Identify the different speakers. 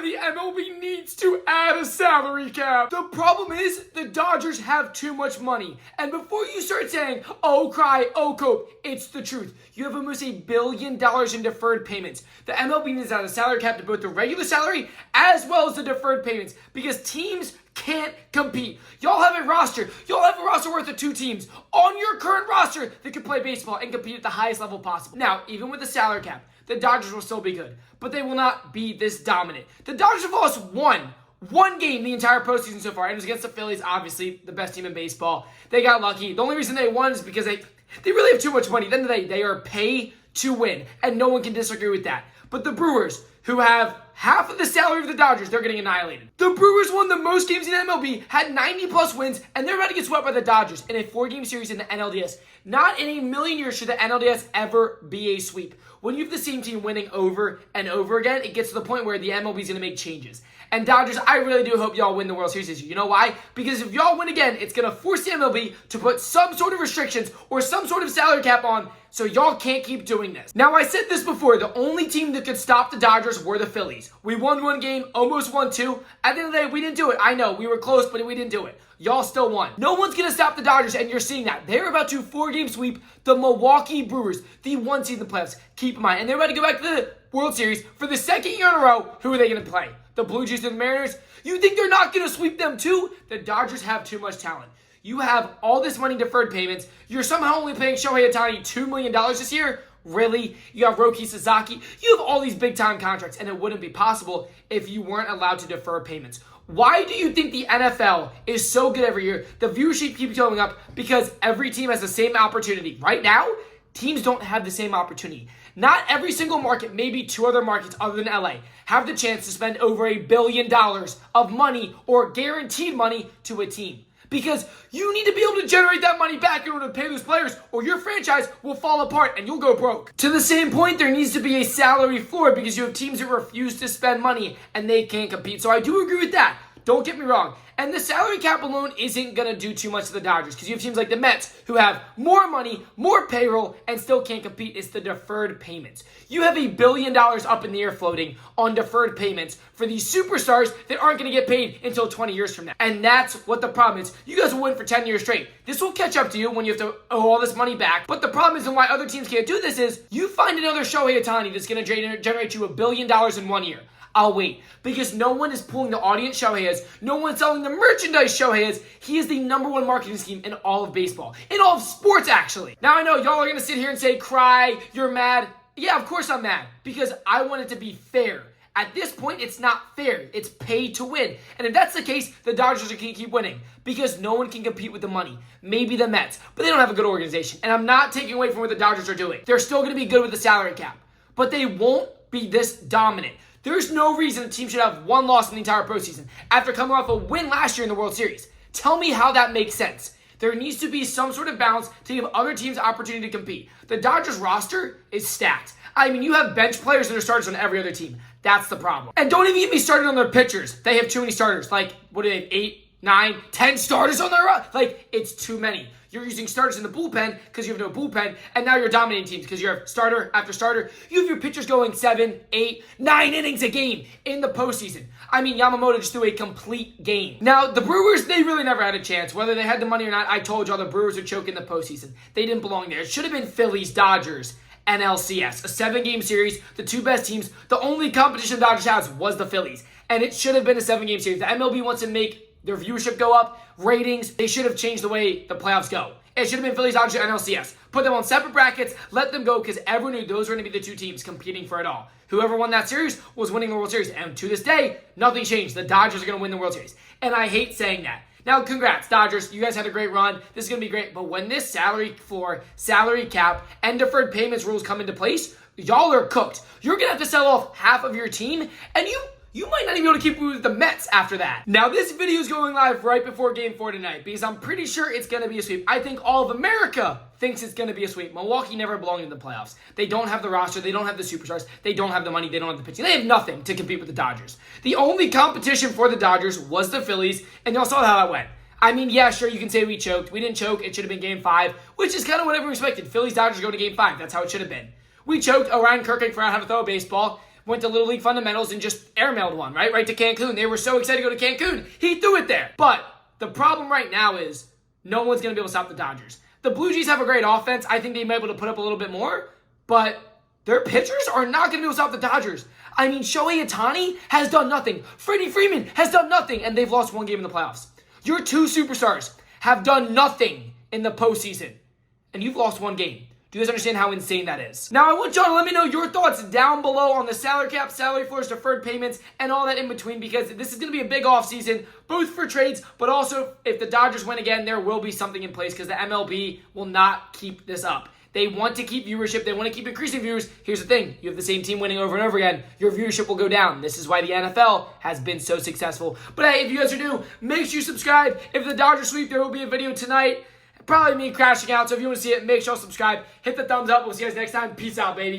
Speaker 1: the MLB needs to add a salary cap. The problem is the Dodgers have too much money. And before you start saying, oh cry, oh cope, it's the truth. You have almost $1 billion in deferred payments. The MLB needs to add a salary cap to both the regular salary as well as the deferred payments because teams can't compete. Y'all have a roster. Y'all have a roster worth of 2 teams on your current roster that can play baseball and compete at the highest level possible. Now, even with the salary cap, the Dodgers will still be good, but they will not be this dominant. The Dodgers have lost one game the entire postseason so far, and it was against the Phillies, obviously the best team in baseball. They got lucky. The only reason they won is because they really have too much money. At the end of the day, they are pay to win, and no one can disagree with that. But the Brewers, who have half of the salary of the Dodgers, they're getting annihilated. The Brewers won the most games in MLB, had 90-plus wins, and they're about to get swept by the Dodgers in a 4-game series in the NLDS. Not in a million years should the NLDS ever be a sweep. When you have the same team winning over and over again, it gets to the point where the MLB is going to make changes. And Dodgers, I really do hope y'all win the World Series this year. You know why? Because if y'all win again, it's going to force the MLB to put some sort of restrictions or some sort of salary cap on so y'all can't keep doing this. Now, I said this before. The only team that could stop the Dodgers were the Phillies. We won 1 game, almost won 2. At the end of the day, we didn't do it. I know, we were close, but we didn't do it. Y'all still won. No one's going to stop the Dodgers, and you're seeing that. They're about to 4-game sweep the Milwaukee Brewers, the 1 seed in the playoffs. Keep in mind. And they're about to go back to the World Series for the 2nd year in a row. Who are they going to play? The Blue Jays and the Mariners? You think they're not going to sweep them too? The Dodgers have too much talent. You have all this money deferred payments. You're somehow only paying Shohei Ohtani $2 million this year? Really? You have Roki Sasaki? You have all these big-time contracts, and it wouldn't be possible if you weren't allowed to defer payments. Why do you think the NFL is so good every year? The viewership keeps going up because every team has the same opportunity. Right now, teams don't have the same opportunity. Not every single market, maybe 2 other markets other than LA, have the chance to spend over $1 billion of money or guaranteed money to a team. Because you need to be able to generate that money back in order to pay those players, or your franchise will fall apart and you'll go broke. To the same point, there needs to be a salary floor because you have teams that refuse to spend money and they can't compete. So I do agree with that. Don't get me wrong. And the salary cap alone isn't going to do too much to the Dodgers because you have teams like the Mets who have more money, more payroll, and still can't compete. It's the deferred payments. You have $1 billion up in the air floating on deferred payments for these superstars that aren't going to get paid until 20 years from now. And that's what the problem is. You guys will win for 10 years straight. This will catch up to you when you have to owe all this money back. But the problem is, and why other teams can't do this is, you find another Shohei Ohtani that's going to generate you $1 billion in 1 year. I'll wait because no one is pulling the audience Shohei is. No one's selling the merchandise Shohei is. He is the #1 marketing scheme in all of baseball. In all of sports, actually. Now, I know y'all are going to sit here and say, cry, you're mad. Yeah, of course I'm mad because I want it to be fair. At this point, it's not fair. It's pay to win. And if that's the case, the Dodgers are going to keep winning because no one can compete with the money. Maybe the Mets, but they don't have a good organization. And I'm not taking away from what the Dodgers are doing. They're still going to be good with the salary cap, but they won't be this dominant. There's no reason a team should have 1 loss in the entire postseason after coming off a win last year in the World Series. Tell me how that makes sense. There needs to be some sort of balance to give other teams opportunity to compete. The Dodgers roster is stacked. I mean, you have bench players that are starters on every other team. That's the problem. And don't even get me started on their pitchers. They have too many starters. Like, what do they have, 8, 9, 10 starters on their roster? Like, it's too many. You're using starters in the bullpen because you have no bullpen, and now you're dominating teams because you have starter after starter. You have your pitchers going 7, 8, 9 innings a game in the postseason. I mean, Yamamoto just threw a complete game. Now, the Brewers, they really never had a chance. Whether they had the money or not, I told y'all the Brewers would choke in the postseason. They didn't belong there. It should have been Phillies, Dodgers, NLCS. A 7-game series, the 2 best teams. The only competition the Dodgers has was the Phillies, and it should have been a 7-game series. The MLB wants to make their viewership go up, ratings. They should have changed the way the playoffs go. It should have been Phillies, Dodgers, and NLCS. Put them on separate brackets, let them go, because everyone knew those were going to be the 2 teams competing for it all. Whoever won that series was winning the World Series. And to this day, nothing changed. The Dodgers are going to win the World Series. And I hate saying that. Now, congrats, Dodgers. You guys had a great run. This is going to be great. But when this salary floor, salary cap, and deferred payments rules come into place, y'all are cooked. You're going to have to sell off half of your team, and you might not even be able to keep with the Mets after that. Now, this video is going live right before Game 4 tonight because I'm pretty sure it's going to be a sweep. I think all of America thinks it's going to be a sweep. Milwaukee never belonged in the playoffs. They don't have the roster. They don't have the superstars. They don't have the money. They don't have the pitching. They have nothing to compete with the Dodgers. The only competition for the Dodgers was the Phillies, and y'all saw how that went. I mean, yeah, sure, you can say we choked. We didn't choke. It should have been Game 5, which is kind of what everyone expected. Phillies, Dodgers go to Game 5. That's how it should have been. We choked. Orion Kirk forgot how to throw a baseball. went to Little League Fundamentals and just airmailed one, right to Cancun. They were so excited to go to Cancun. He threw it there. But the problem right now is no one's going to be able to stop the Dodgers. The Blue Jays have a great offense. I think they might be able to put up a little bit more, but their pitchers are not going to be able to stop the Dodgers. I mean, Shohei Ohtani has done nothing. Freddie Freeman has done nothing, and they've lost one game in the playoffs. Your two superstars have done nothing in the postseason, and you've lost one game. Do you guys understand how insane that is? Now, I want y'all to let me know your thoughts down below on the salary cap, salary floors, deferred payments, and all that in between, because this is going to be a big offseason, both for trades, but also if the Dodgers win again, there will be something in place because the MLB will not keep this up. They want to keep viewership. They want to keep increasing viewers. Here's the thing. You have the same team winning over and over again. Your viewership will go down. This is why the NFL has been so successful. But hey, if you guys are new, make sure you subscribe. If the Dodgers sweep, there will be a video tonight. Probably me crashing out. So if you want to see it, make sure you subscribe. Hit the thumbs up. We'll see you guys next time. Peace out, baby.